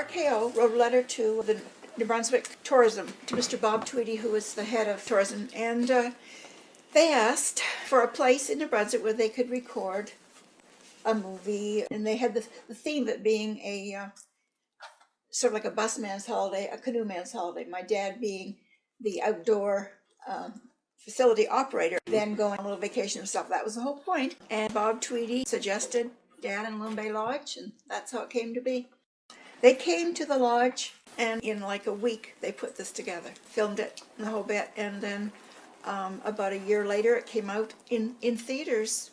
RKO wrote a letter to the New Brunswick Tourism, to Mr. Bob Tweedy, who was the head of tourism, and they asked for a place in New Brunswick where they could record a movie, and they had the theme of it being a sort of like a busman's holiday, a canoe man's holiday. My dad being the outdoor facility operator, then going on a little vacation and stuff. That was the whole point. And Bob Tweedy suggested Dad and Loon Bay Lodge, and that's how it came to be. They came to the lodge, and in like a week they put this together, filmed it, the whole bit, and then about a year later it came out in theaters.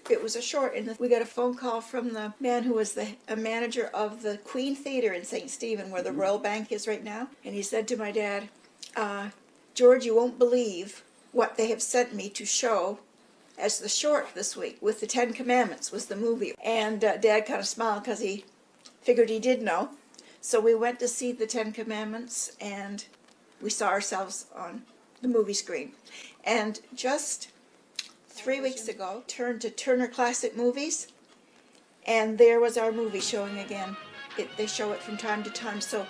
It was a short, and we got a phone call from the man who was a manager of the Queen Theatre in St. Stephen, where the Royal Bank is right now, and he said to my dad, George, you won't believe what they have sent me to show as the short this week, with the 10 Commandments was the movie. And Dad kind of smiled because he figured he did know. So we went to see the 10 Commandments, and we saw ourselves on the movie screen. And just 3 weeks ago, turned to Turner Classic Movies, and there was our movie showing again. They show it from time to time. So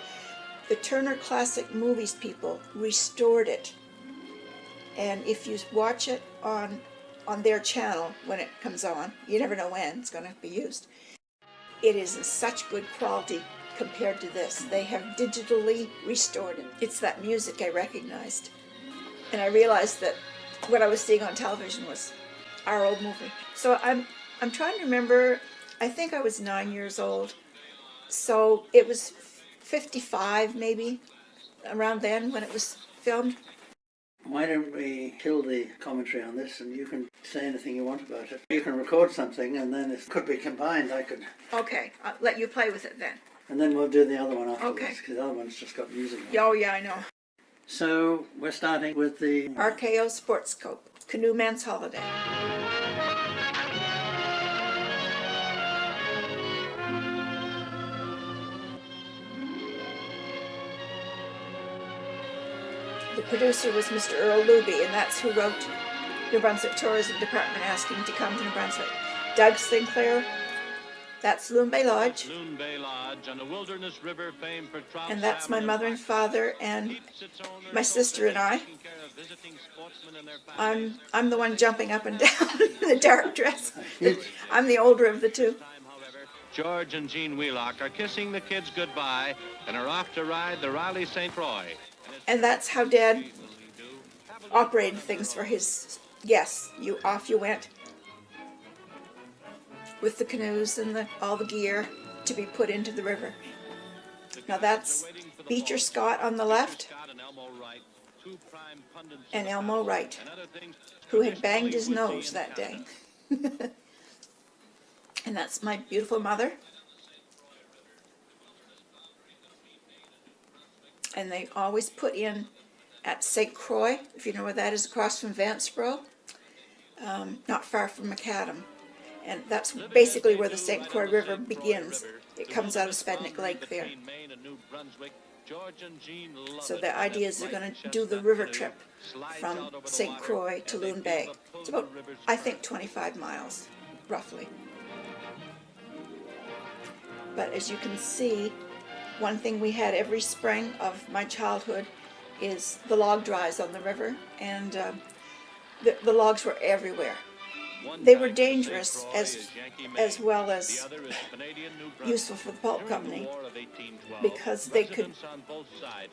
the Turner Classic Movies people restored it. And if you watch it on their channel when it comes on, you never know when it's going to be used. It is in such good quality compared to this. They have digitally restored it. It's that music I recognized. And I realized that what I was seeing on television was our old movie. So I'm trying to remember, I think I was 9 years old. So it was 55 maybe, around then when it was filmed. Why don't we kill the commentary on this, and you can say anything you want about it. You can record something, and then if it could be combined, I could... Okay, I'll let you play with it then. And then we'll do the other one afterwards, Okay. because the other one's just got music on. Oh yeah, I know. So we're starting with the... RKO Sports Cope, Canoe Man's Holiday. The producer was Mr. Earl Luby, and that's who wrote New Brunswick Tourism Department asking to come to New Brunswick. Doug Sinclair, that's Loon Bay Lodge. Loon Bay Lodge on the Wilderness River, famed for trout And that's my salmon mother and father and my sister and I. I'm the one jumping up and down in the dark dress. I'm the older of the two. George and Jane Welock are kissing the kids goodbye and are off to ride the Raleigh St Croix. And that's how Dad operated things for his guests. Off you went with the canoes and all the gear to be put into the river. Now that's Beecher Scott on the left and Elmo Wright, who had banged his nose that day. And that's my beautiful mother. And they always put in at St Croix, if you know where that is, across from Vanceboro, not far from Macadam. And that's basically where the St Croix River begins. It comes out of Spednick Lake there. So the idea is they're going to do the river trip from St Croix to Loon Bay. It's about, I think, 25 miles, roughly. But as you can see, one thing we had every spring of my childhood is the log drives on the river, and the logs were everywhere. They were dangerous as well as useful for the pulp company, because they could,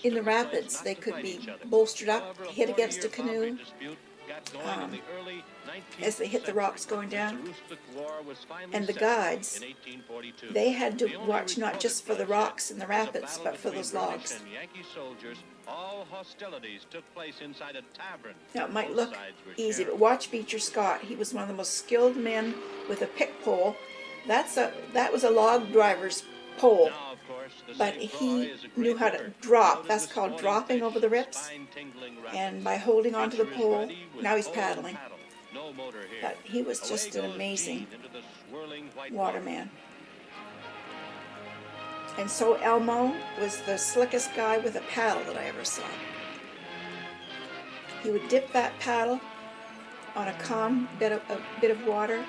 in the rapids, they could be bolstered up, hit against a canoe, as they hit the rocks going down. And the guides, they had to watch not just for the rocks and the rapids, but for those logs. Now it might look easy, but watch Beecher Scott. He was one of the most skilled men with a pick pole. That was a log driver's pole, but he knew how to drop. That's called dropping over the rips, and by holding onto the pole, now he's paddling. But he was just an amazing waterman. And so Elmo was the slickest guy with a paddle that I ever saw. He would dip that paddle on a calm bit of water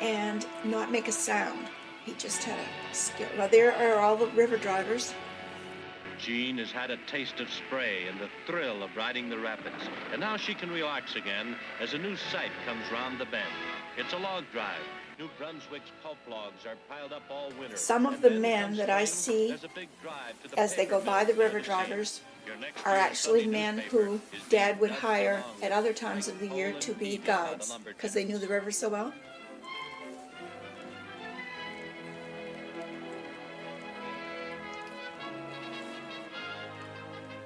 and not make a sound. he just had a skill. Well, there are all the river drivers. Jean has had a taste of spray and the thrill of riding the rapids, and now she can relax again as a new sight comes round the bend. It's a log drive. New Brunswick's pulp logs are piled up all winter. Some of the men that I see as they go by the river drivers are actually men who Dad would hire at other times of the year to be guides because they knew the river so well.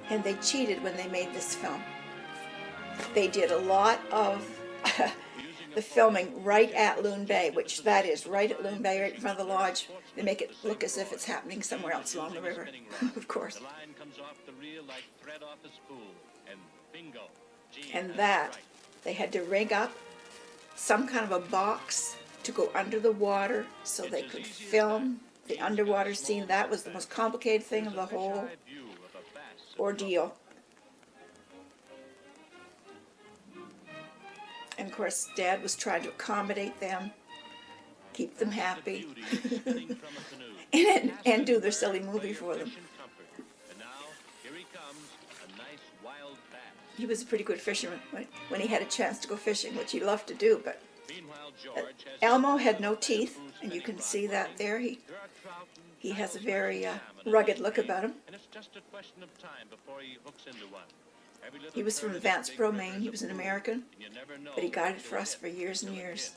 And they cheated when they made this film. They did a lot of the filming right at Loon Bay, which that is right at Loon Bay, right in front of the lodge. They make it look as if it's happening somewhere else along the river, of course. And that, they had to rig up some kind of a box to go under the water so they could film the underwater scene. That was the most complicated thing of the whole ordeal. And of course, Dad was trying to accommodate them, keep them happy, and do their silly movie for them. He was a pretty good fisherman when he had a chance to go fishing, which he loved to do, but Elmo had no teeth, and you can see that there. He has a very rugged look about him. He was from Vanceboro, Maine. He was an American, but he guided for us for years and years.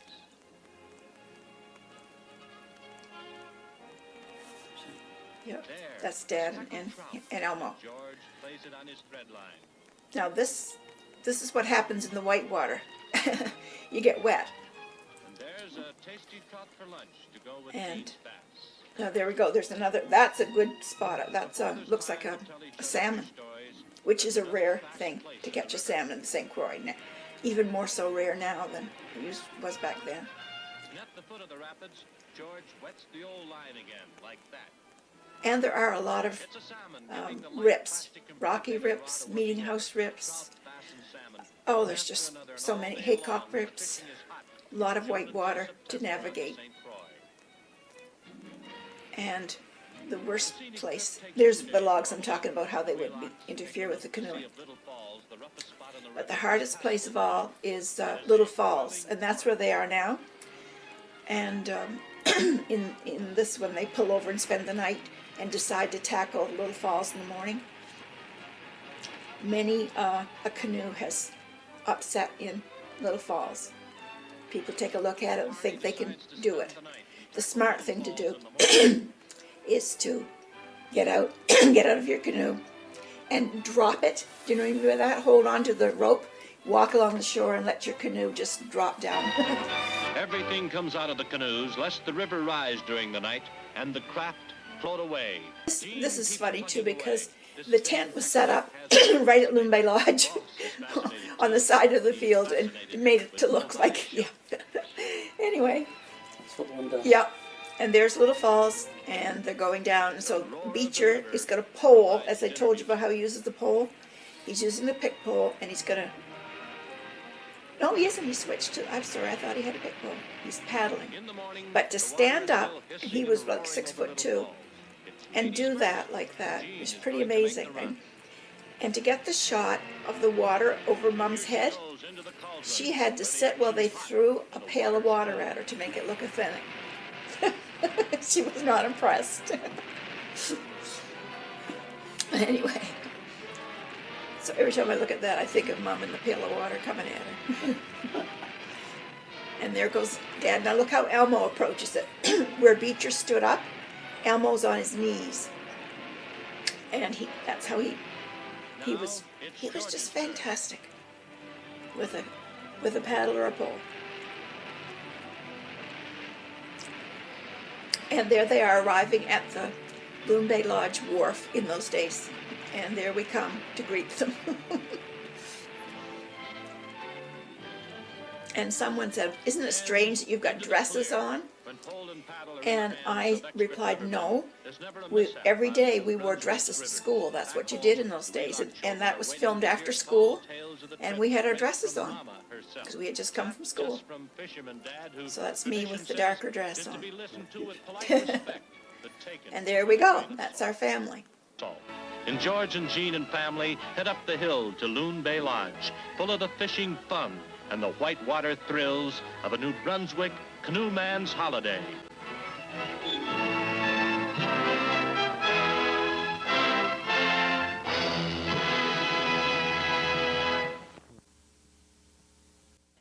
Yep, that's Dad and Elmo. Now this is what happens in the whitewater. You get wet. And now there we go. There's another. That's a good spot. That's looks like a salmon, which is a rare thing to catch a salmon in the St Croix. Even more so rare now than it was back then. At the foot of the rapids, George wets the old line again, like that. And there are a lot of rips, rocky rips, meeting house rips. Oh, there's just so many haycock rips. A lot of white water to navigate. And the worst place, there's the logs I'm talking about, how they would interfere with the canoe. But the hardest place of all is Little Falls, and that's where they are now. And in this one, they pull over and spend the night and decide to tackle Little Falls in the morning. Many a canoe has upset in Little Falls. People take a look at it and think they can do it. The smart thing to do is to get out of your canoe and drop it. Do you know what I mean by that? Hold on to the rope, walk along the shore, and let your canoe just drop down. Everything comes out of the canoes, lest the river rise during the night, and the craft float away. This is funny, too, because the tent was set up right at Loon Bay Lodge on the side of the field, and it made it to look like, yeah. Anyway. That's what one does. Yep. And there's Little Falls, and they're going down. So Beecher is got a pole, as I told you about how he uses the pole. He's using the pick pole, and he's going to... No, he isn't. He switched to... I'm sorry, I thought he had a pick pole. He's paddling. But to stand up, he was like 6'2", and do that like that is pretty amazing. And to get the shot of the water over Mom's head, she had to sit while they threw a pail of water at her to make it look authentic. She was not impressed. Anyway, so every time I look at that, I think of Mom and the pail of water coming at her. And there goes Dad. Now look how Elmo approaches it. Where Beecher stood up, Elmo's on his knees, and that's how he was just fantastic with a paddle or a pole. And there they are, arriving at the Loon Bay Lodge wharf in those days. And there we come to greet them. And someone said, "Isn't it strange that you've got dresses on?" And I replied, no. Every day we wore dresses to school. That's what you did in those days. And that was filmed after school, and we had our dresses on because we had just come from school. So that's me with the darker dress on. And there we go. That's our family. And George and Jean and family head up the hill to Loon Bay Lodge, full of the fishing fun and the whitewater thrills of a New Brunswick canoeman's holiday.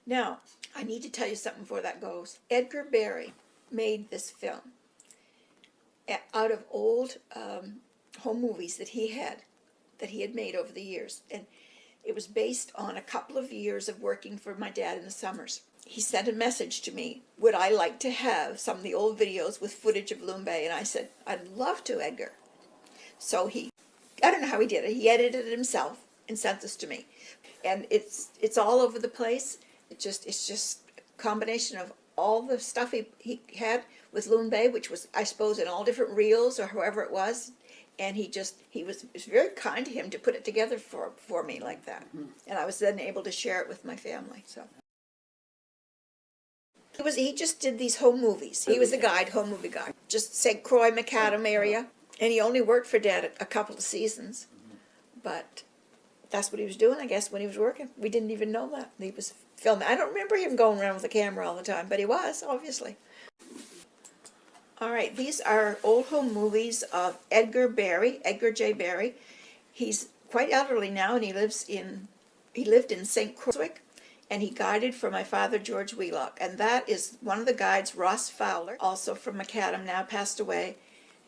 Now, I need to tell you something before that goes. Edgar Barry made this film out of old home movies that he had made over the years. And it was based on a couple of years of working for my dad in the summers. He sent a message to me, would I like to have some of the old videos with footage of Loon Bay? And I said, I'd love to, Edgar. So I don't know how he did it. He edited it himself and sent this to me. And it's all over the place. It's just a combination of all the stuff he had with Loon Bay, which was, I suppose, in all different reels or however it was. And it was very kind to him to put it together for me like that. And I was then able to share it with my family. So he just did these home movies. He was a guide, home movie guide. Just St Croix, Macadam area. And he only worked for Dad a couple of seasons. But that's what he was doing, I guess, when he was working. We didn't even know that. He was filming. I don't remember him going around with a camera all the time, but he was, obviously. All right, these are old home movies of Edgar J. Barry. He's quite elderly now, and he lived in St Croix, and he guided for my father, George Welock. And that is one of the guides, Ross Fowler, also from Macadam, now passed away.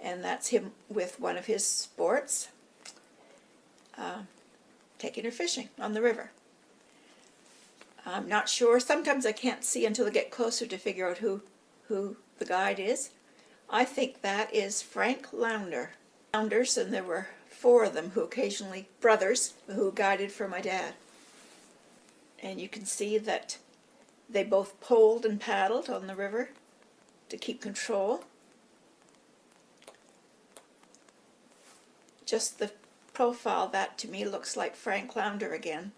And that's him with one of his sports, taking her fishing on the river. I'm not sure. Sometimes I can't see until I get closer to figure out who the guide is. I think that is Frank Launder. Lounders, and there were 4 of them brothers, who guided for my dad. And you can see that they both poled and paddled on the river to keep control. Just the profile, that to me looks like Frank Launder again.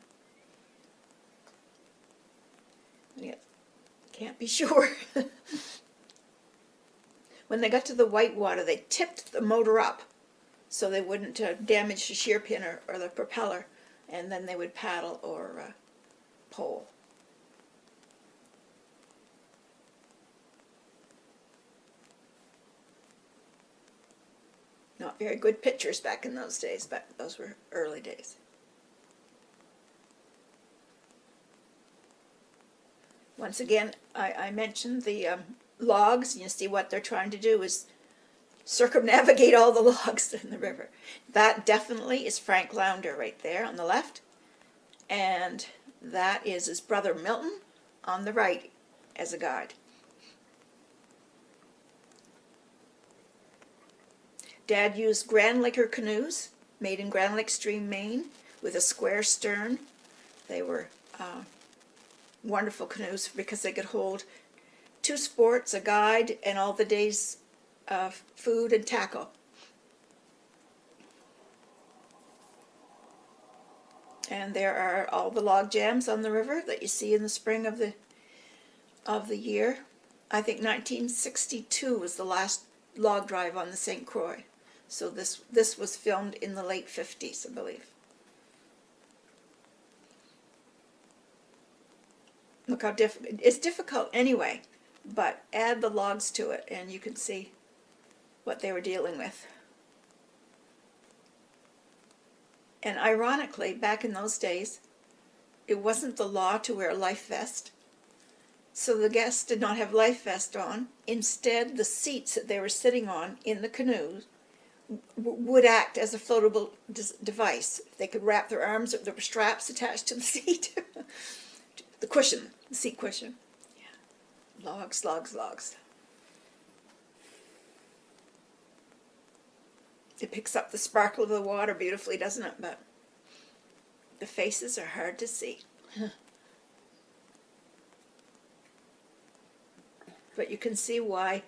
Yeah, can't be sure. When they got to the whitewater, they tipped the motor up so they wouldn't damage the shear pin or the propeller, and then they would paddle or pole. Not very good pictures back in those days, but those were early days. Once again, I mentioned the logs. You see what they're trying to do is circumnavigate all the logs in the river. That definitely is Frank Launder right there on the left. And that is his brother Milton on the right as a guide. Dad used Grand Laker canoes made in Grand Lake Stream, Maine, with a square stern. They were wonderful canoes because they could hold 2 sports, a guide, and all the day's food and tackle. And there are all the log jams on the river that you see in the spring of the year. I think 1962 was the last log drive on the St. Croix. So this was filmed in the late 50s, I believe. Look how difficult. It's difficult anyway, but add the logs to it and you can see what they were dealing with. And ironically, back in those days, it wasn't the law to wear a life vest. So the guests did not have life vest on. Instead, the seats that they were sitting on in the canoes would act as a floatable device. They could wrap their arms, there were straps attached to the seat. The cushion, the seat cushion. Yeah. Logs, logs, logs. It picks up the sparkle of the water beautifully, doesn't it? But the faces are hard to see. But you can see why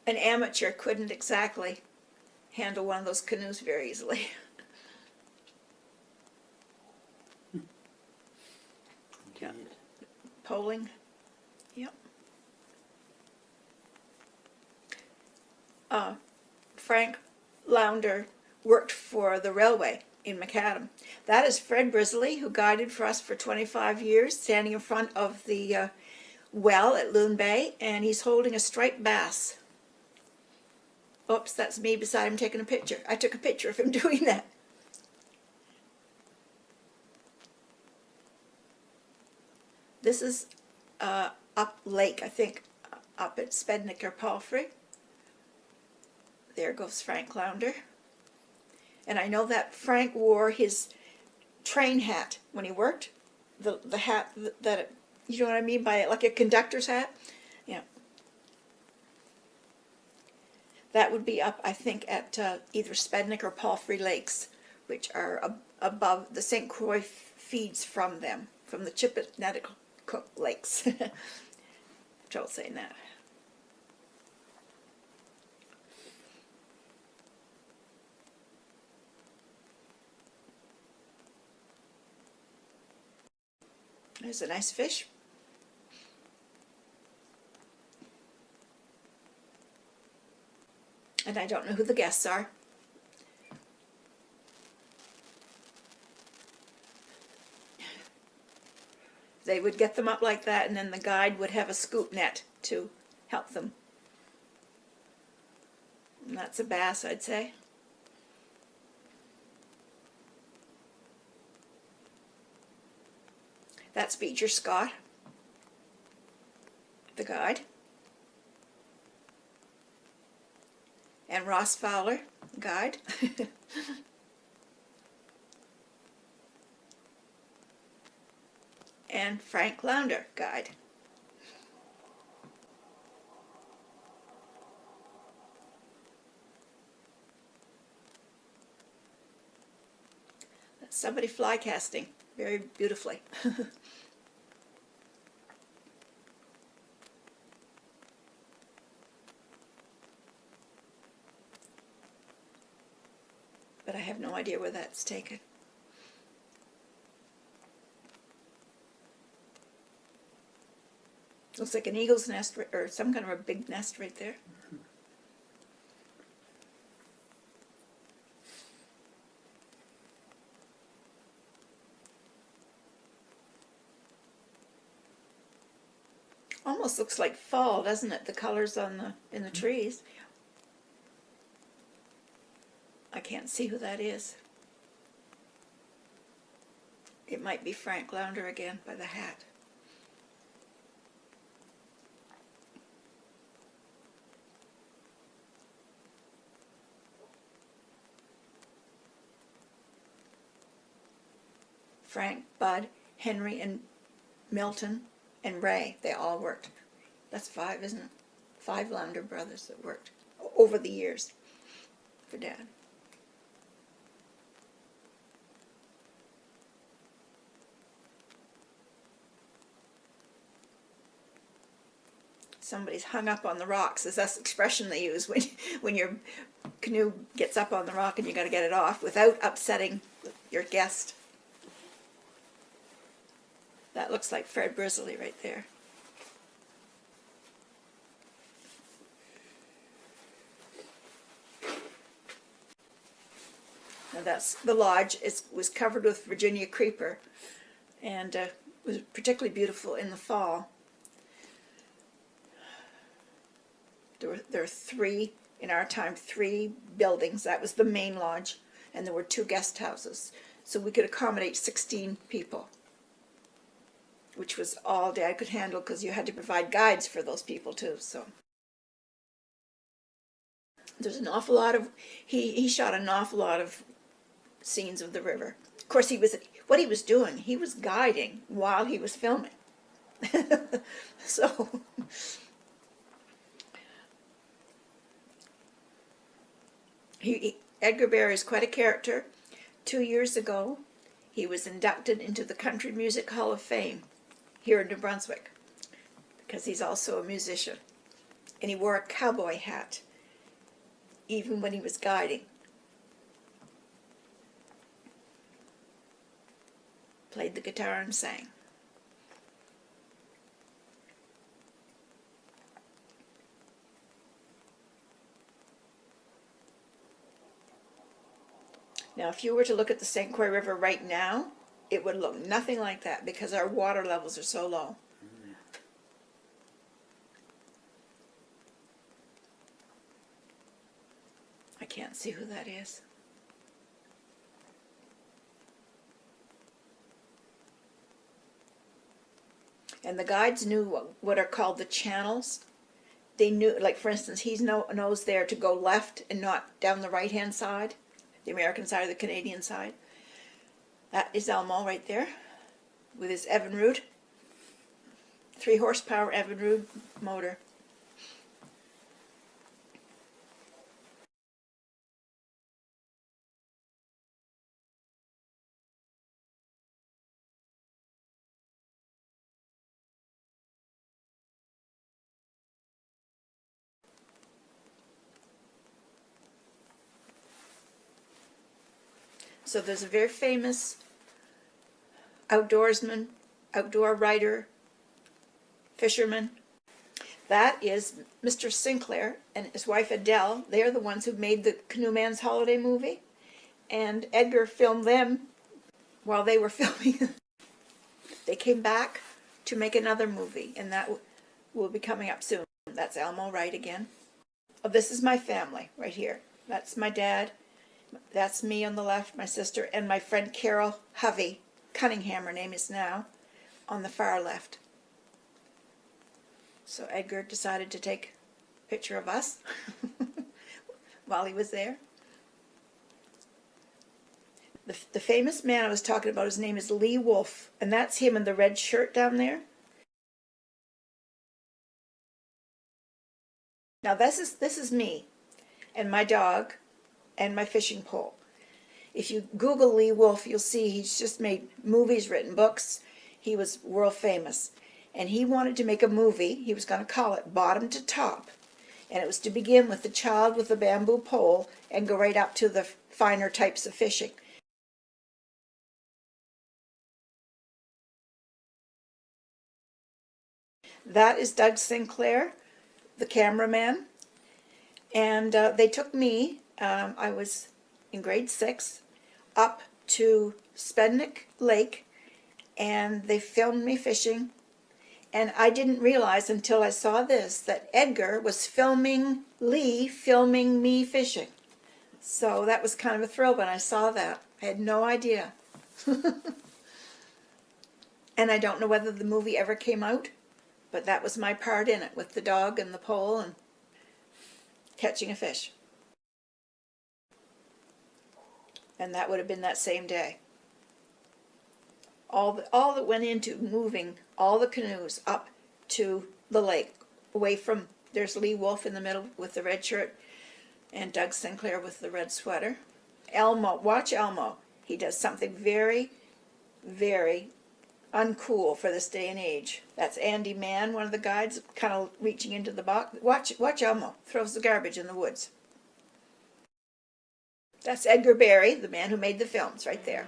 an amateur couldn't exactly handle one of those canoes very easily. Yeah. Poling. Yep. Frank Launder worked for the railway in Macadam. That is Fred Brisley, who guided for us for 25 years, standing in front of the well at Loon Bay, and he's holding a striped bass. Oops, that's me beside him taking a picture. I took a picture of him doing that. This is up lake, I think, up at Spednick or Palfrey. There goes Frank Launder. And I know that Frank wore his train hat when he worked. The hat that, you know what I mean by it, like a conductor's hat? Yeah. That would be up, I think, at either Spednick or Palfrey Lakes, which are above the St Croix feeds from them, from the Chippetneticook Lakes. Trouble saying that. There's a nice fish. And I don't know who the guests are. They would get them up like that, and then the guide would have a scoop net to help them. And that's a bass, I'd say. That's Beecher Scott, the guide. And Ross Fowler, guide. And Frank Launder, guide. That's somebody fly casting very beautifully. But I have no idea where that's taken. Looks like an eagle's nest, or some kind of a big nest right there. Almost looks like fall, doesn't it? The colors on in the trees. I can't see who that is. It might be Frank Launder again by the hat. Frank, Bud, Henry, and Milton, and Ray, they all worked. That's 5, isn't it? 5 Launder brothers that worked over the years for Dad. Somebody's hung up on the rocks, is that expression they use when your canoe gets up on the rock and you got to get it off without upsetting your guest. That looks like Fred Brisley right there. Now that's the lodge. It was covered with Virginia creeper, and was particularly beautiful in the fall. There are 3, in our time, 3 buildings. That was the main lodge, and there were 2 guest houses. So we could accommodate 16 people, which was all Dad could handle because you had to provide guides for those people too. So there's an awful lot of, he shot an awful lot of scenes of the river. Of course, what he was doing, he was guiding while he was filming. So Edgar Barry is quite a character. 2 years ago, he was inducted into the Country Music Hall of Fame here in New Brunswick, because he's also a musician. And he wore a cowboy hat, even when he was guiding. Played the guitar and sang. Now, if you were to look at the St Croix River right now, it would look nothing like that because our water levels are so low. I can't see who that is. And the guides knew what are called the channels. They knew, like for instance, he knows there to go left and not down the right-hand side, the American side or the Canadian side. That is Elmo right there with his Evinrude, 3 horsepower Evinrude motor. So there's a very famous outdoorsman, outdoor writer, fisherman. That is Mr. Sinclair and his wife Adele. They're the ones who made the Canoe Man's Holiday movie. And Edgar filmed them while they were filming. They came back to make another movie, and that will be coming up soon. That's Elmo Wright again. Oh, this is my family right here. That's my dad. That's me on the left, my sister, and my friend Carol Hovey Cunningham, her name is now, on the far left. So Edgar decided to take a picture of us while he was there. The famous man I was talking about, his name is Lee Wolf, and that's him in the red shirt down there. Now this is me and my dog and my fishing pole. If you Google Lee Wolf, you'll see he's just made movies, written books. He was world famous. And he wanted to make a movie. He was going to call it Bottom to Top. And it was to begin with the child with the bamboo pole and go right up to the finer types of fishing. That is Doug Sinclair, the cameraman. And they took me, I was in grade 6, up to Spednick Lake, and they filmed me fishing. And I didn't realize until I saw this that Edgar was filming Lee, filming me fishing. So that was kind of a thrill when I saw that. I had no idea. And I don't know whether the movie ever came out, but that was my part in it, with the dog and the pole and catching a fish. And that would have been that same day. All that went into moving all the canoes up to the lake, away from, there's Lee Wolf in the middle with the red shirt, and Doug Sinclair with the red sweater. Elmo, watch Elmo. He does something very, very uncool for this day and age. That's Andy Mann, one of the guides, kind of reaching into the box. Watch Elmo. Throws the garbage in the woods. That's Edgar Barry, the man who made the films, right there.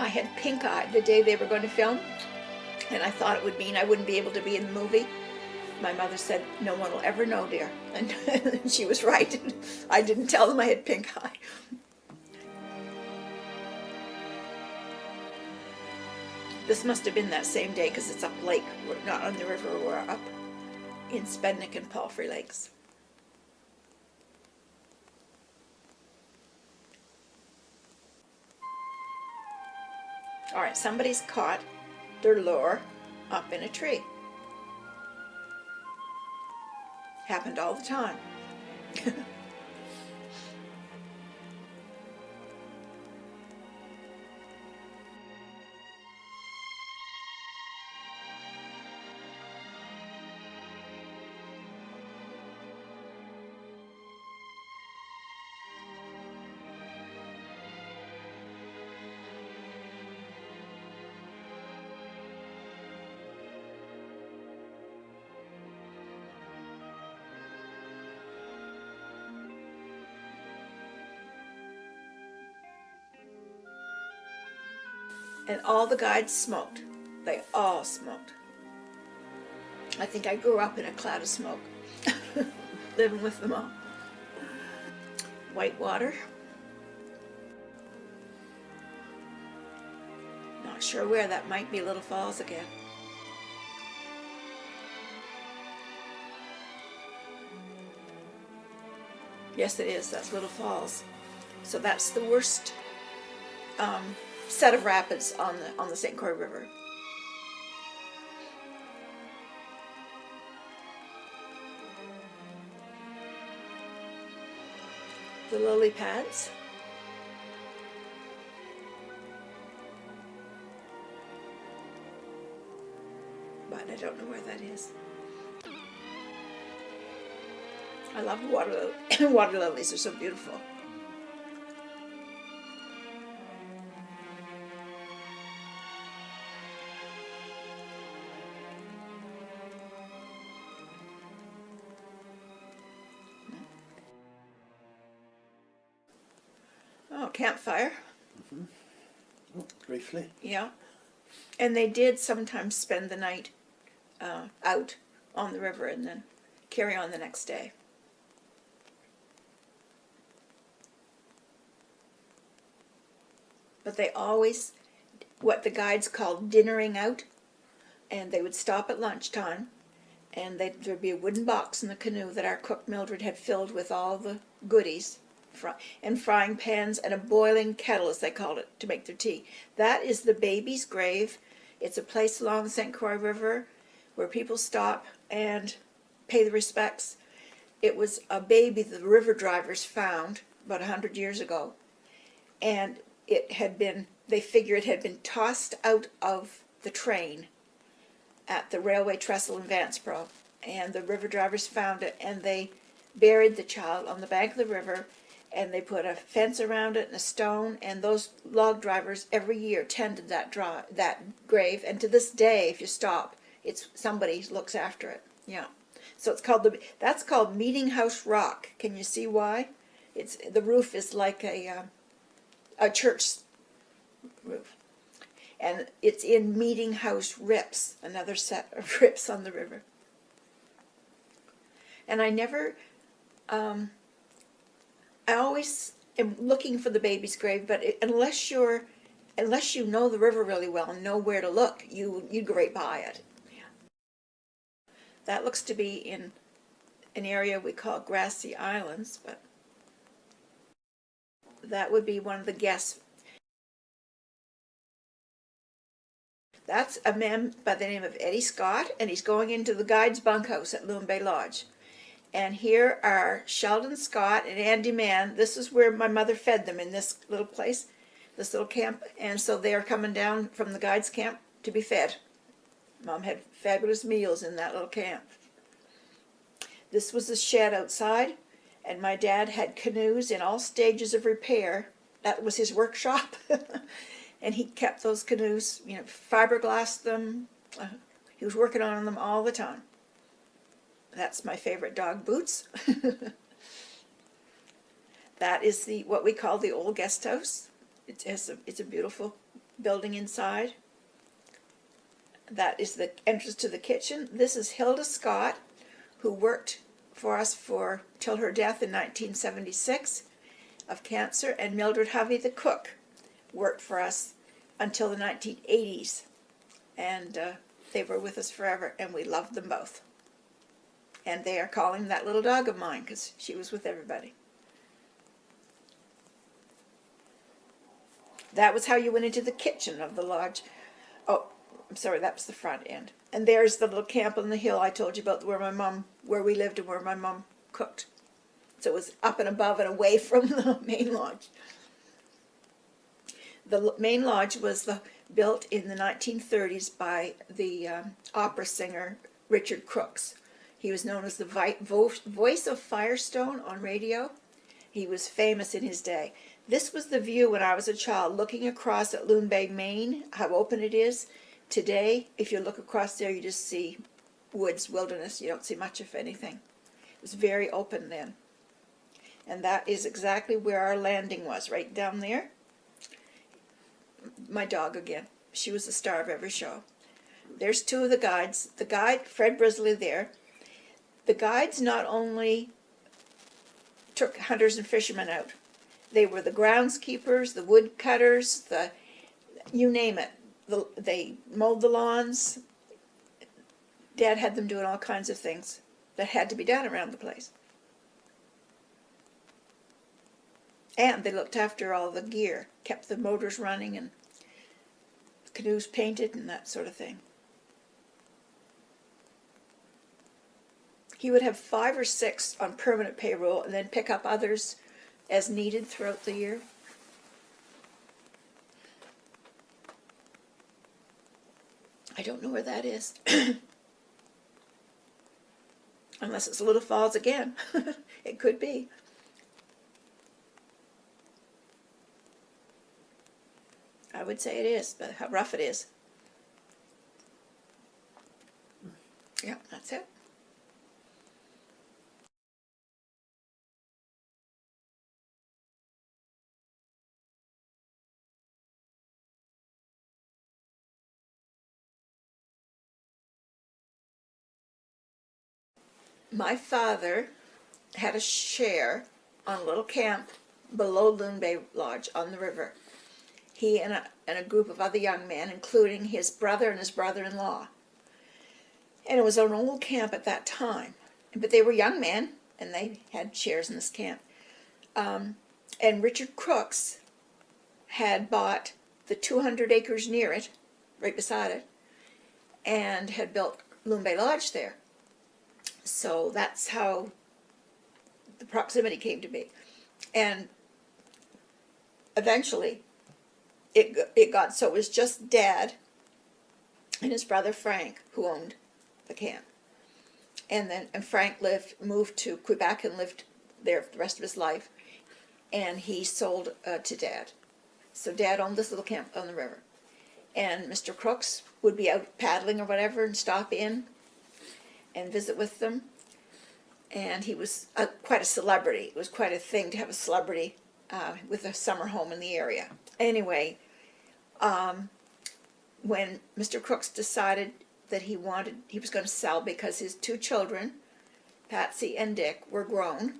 I had pink eye the day they were going to film, and I thought it would mean I wouldn't be able to be in the movie. My mother said, "No one will ever know, dear." And she was right. I didn't tell them I had pink eye. This must have been that same day because it's up lake. We're not on the river, we're up in Spednick and Palfrey Lakes. All right, somebody's caught their lure up in a tree. Happened all the time. And all the guides smoked. They all smoked. I think I grew up in a cloud of smoke, living with them all. White water. Not sure where. That might be Little Falls again. Yes, it is. That's Little Falls. So that's the worst set of rapids on the St Croix River. The lily pads. But I don't know where that is. I love water lilies. They're so beautiful. Oh, campfire. Mm-hmm. Oh, briefly. Yeah. And they did sometimes spend the night out on the river and then carry on the next day. But they always, what the guides called dinnering out, and they would stop at lunchtime, and there'd be a wooden box in the canoe that our cook Mildred had filled with all the goodies, and frying pans and a boiling kettle, as they called it, to make their tea. That is the baby's grave. It's a place along the St Croix River where people stop and pay the respects. It was a baby the river drivers found about 100 years ago, and it had been, they figure it had been tossed out of the train at the railway trestle in Vanceboro, and the river drivers found it, and they buried the child on the bank of the river, and they put a fence around it and a stone, and those log drivers every year tended that grave, and to this day, if you stop, it's somebody looks after it. Yeah, so it's called that's called Meeting House Rock. Can you see why? It's the roof is like a church roof, and it's in Meeting House Rips, another set of rips on the river. And I never, I always am looking for the baby's grave, but unless you know the river really well and know where to look, you go right by it. Yeah. That looks to be in an area we call Grassy Islands, but that would be one of the guests. That's a man by the name of Eddie Scott, and he's going into the guide's bunkhouse at Loon Bay Lodge. And here are Sheldon Scott and Andy Mann. This is where my mother fed them, in this little place, this little camp. And so they are coming down from the guides' camp to be fed. Mom had fabulous meals in that little camp. This was the shed outside, and my dad had canoes in all stages of repair. That was his workshop. And he kept those canoes, fiberglassed them. He was working on them all the time. That's my favorite dog, Boots. That is what we call the old guest house. It's a beautiful building inside. That is the entrance to the kitchen. This is Hilda Scott, who worked for us till her death in 1976 of cancer, and Mildred Hovey, the cook, worked for us until the 1980s. And they were with us forever, and we loved them both. And they are calling that little dog of mine because she was with everybody. That was how you went into the kitchen of the lodge. Oh, I'm sorry, that was the front end. And there's the little camp on the hill I told you about, where we lived and where my mom cooked. So it was up and above and away from the main lodge. The main lodge was built in the 1930s by the opera singer Richard Crooks. He was known as the voice of Firestone on radio. He was famous in his day. This was the view when I was a child, looking across at Loon Bay, Maine, how open it is. Today, if you look across there, you just see woods, wilderness. You don't see much of anything. It was very open then. And that is exactly where our landing was, right down there. My dog again. She was the star of every show. There's two of the guides. The guide, Fred Brisley there. The guides not only took hunters and fishermen out. They were the groundskeepers, the woodcutters, you name it. They mowed the lawns. Dad had them doing all kinds of things that had to be done around the place. And they looked after all the gear, kept the motors running and canoes painted and that sort of thing. He would have 5 or 6 on permanent payroll and then pick up others as needed throughout the year. I don't know where that is. Unless it's Little Falls again. It could be. I would say it is, but how rough it is. Yeah, that's it. My father had a share on a little camp below Loon Bay Lodge on the river. He and a group of other young men, including his brother and his brother-in-law. And it was an old camp at that time. But they were young men, and they had shares in this camp. And Richard Crooks had bought the 200 acres near it, right beside it, and had built Loon Bay Lodge there. So that's how the proximity came to be. And eventually, it got so it was just Dad and his brother Frank who owned the camp. And Frank moved to Quebec and lived there for the rest of his life. And he sold to Dad. So Dad owned this little camp on the river. And Mr. Crooks would be out paddling or whatever and stop in and visit with them. And he was quite a celebrity. It was quite a thing to have a celebrity with a summer home in the area. Anyway, when Mr. Crooks decided that he was going to sell because his 2 children, Patsy and Dick, were grown,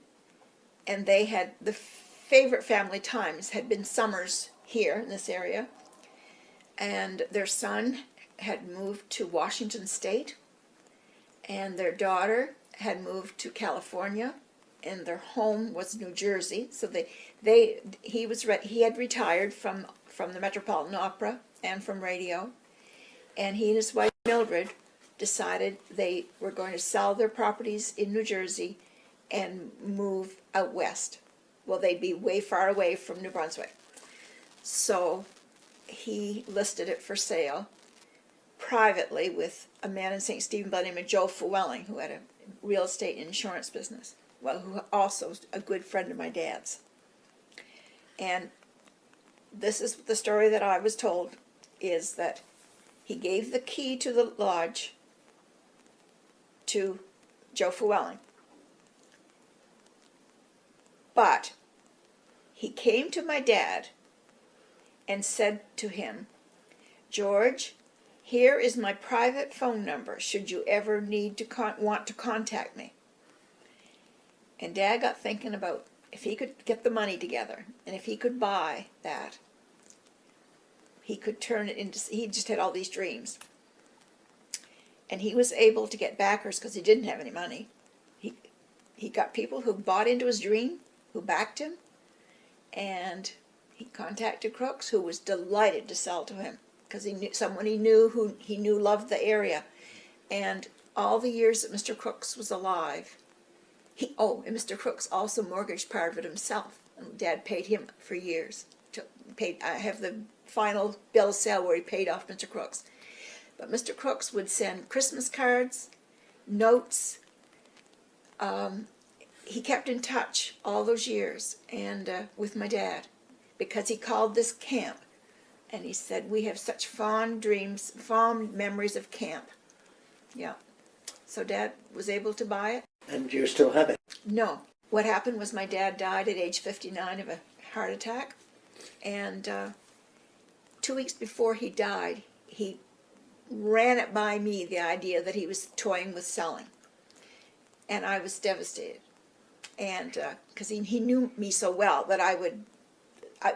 and they had the favorite family times had been summers here in this area, and their son had moved to Washington State, and their daughter had moved to California, and their home was New Jersey. So he had retired from the Metropolitan Opera and from radio, and he and his wife Mildred decided they were going to sell their properties in New Jersey and move out west. Well, they'd be way far away from New Brunswick. So he listed it for sale privately with a man in St. Stephen by the name of Joe Fewelling, who had a real estate and insurance business. Well, who also was a good friend of my dad's. And this is the story that I was told, is that he gave the key to the lodge to Joe Fewelling. But he came to my dad and said to him George, here is my private phone number should you ever need to want to contact me. And Dad got thinking about if he could get the money together and if he could buy that, he could turn it into, he just had all these dreams. And he was able to get backers because he didn't have any money. He got people who bought into his dream, who backed him, and he contacted Crooks, who was delighted to sell to him because he knew someone who he knew loved the area. And all the years that Mr. Crooks was alive, and Mr. Crooks also mortgaged part of it himself. And Dad paid him for years. I have the final bill of sale where he paid off Mr. Crooks. But Mr. Crooks would send Christmas cards, notes. He kept in touch all those years and with my dad because he called this camp. And he said, we have such fond dreams, fond memories of camp. Yeah. So Dad was able to buy it. And you still have it? No. What happened was my dad died at age 59 of a heart attack. And 2 weeks before he died, he ran it by me, the idea that he was toying with selling. And I was devastated. And because he knew me so well that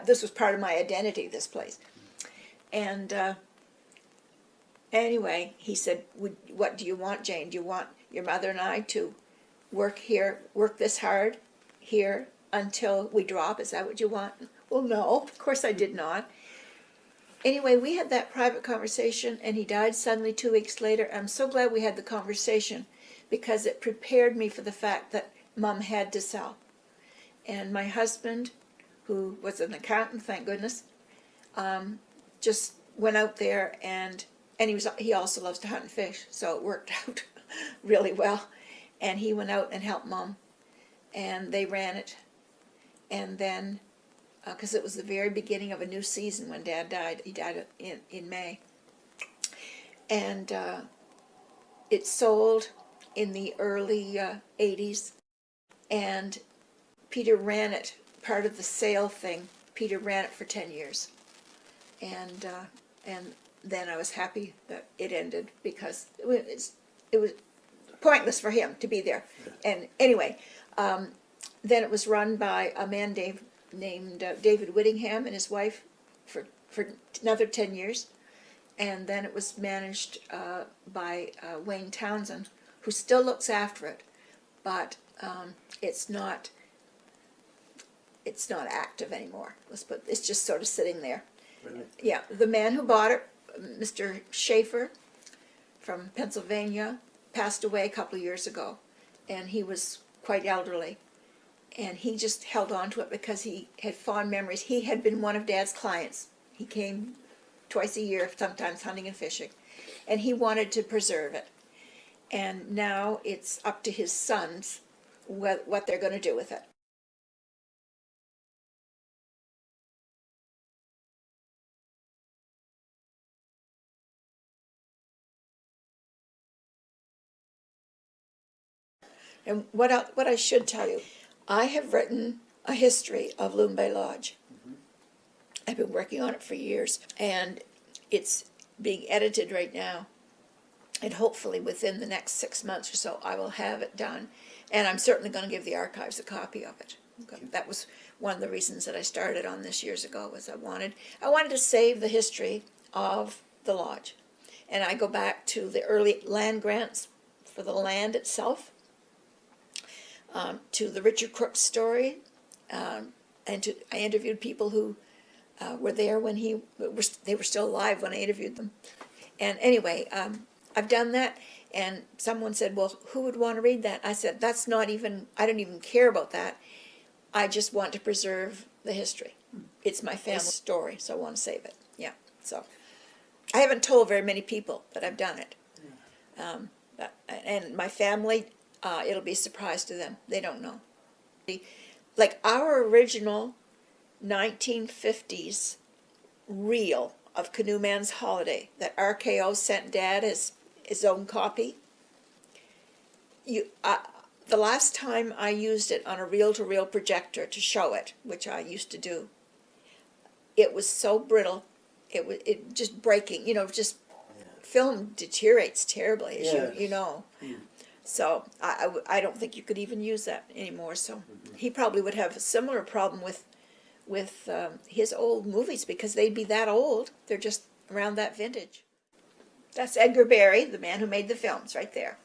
this was part of my identity, this place. And anyway, he said, what do you want, Jane? Do you want your mother and I to work this hard here until we drop? Is that what you want? Well, no, of course I did not. Anyway, we had that private conversation, and he died suddenly 2 weeks later. I'm so glad we had the conversation because it prepared me for the fact that Mom had to sell. And my husband, who was an accountant, thank goodness, just went out there and he also loves to hunt and fish, so it worked out really well. And he went out and helped Mom, and they ran it. And then, because it was the very beginning of a new season when Dad died, he died in May. And it sold in the early 80s. And Peter ran it, part of the sale thing, Peter ran it for 10 years. And then I was happy that it ended because it was pointless for him to be there. And anyway, then it was run by a man named David Whittingham and his wife for another 10 years. And then it was managed by Wayne Townsend, who still looks after it, but it's not active anymore. It's just sort of sitting there. Really? Yeah, the man who bought it, Mr. Schaefer from Pennsylvania, passed away a couple of years ago, and he was quite elderly, and he just held on to it because he had fond memories. He had been one of Dad's clients. He came twice a year, sometimes hunting and fishing, and he wanted to preserve it. And now it's up to his sons what they're going to do with it. And what I should tell you, I have written a history of Loon Bay Lodge. Mm-hmm. I've been working on it for years, and it's being edited right now. And hopefully within the next 6 months or so, I will have it done. And I'm certainly going to give the archives a copy of it. That was one of the reasons that I started on this years ago, was I wanted to save the history of the lodge. And I go back to the early land grants for the land itself, to the Richard Crooks story, and I interviewed people who were there when they were still alive when I interviewed them. And anyway, I've done that, and someone said, well, who would want to read that? I said, I don't even care about that. I just want to preserve the history. It's my family story, so I want to save it. Yeah, so I haven't told very many people that I've done it. And my family, it'll be a surprise to them. They don't know. Like our original 1950s reel of Canoe Man's Holiday that RKO sent Dad as his own copy. The last time I used it on a reel-to-reel projector to show it, which I used to do, it was so brittle it just breaking, just film deteriorates terribly, as Yes. you know. Yeah. So I don't think you could even use that anymore. So he probably would have a similar problem with his old movies because they'd be that old. They're just around that vintage. That's Edgar Barry, the man who made the films, right there.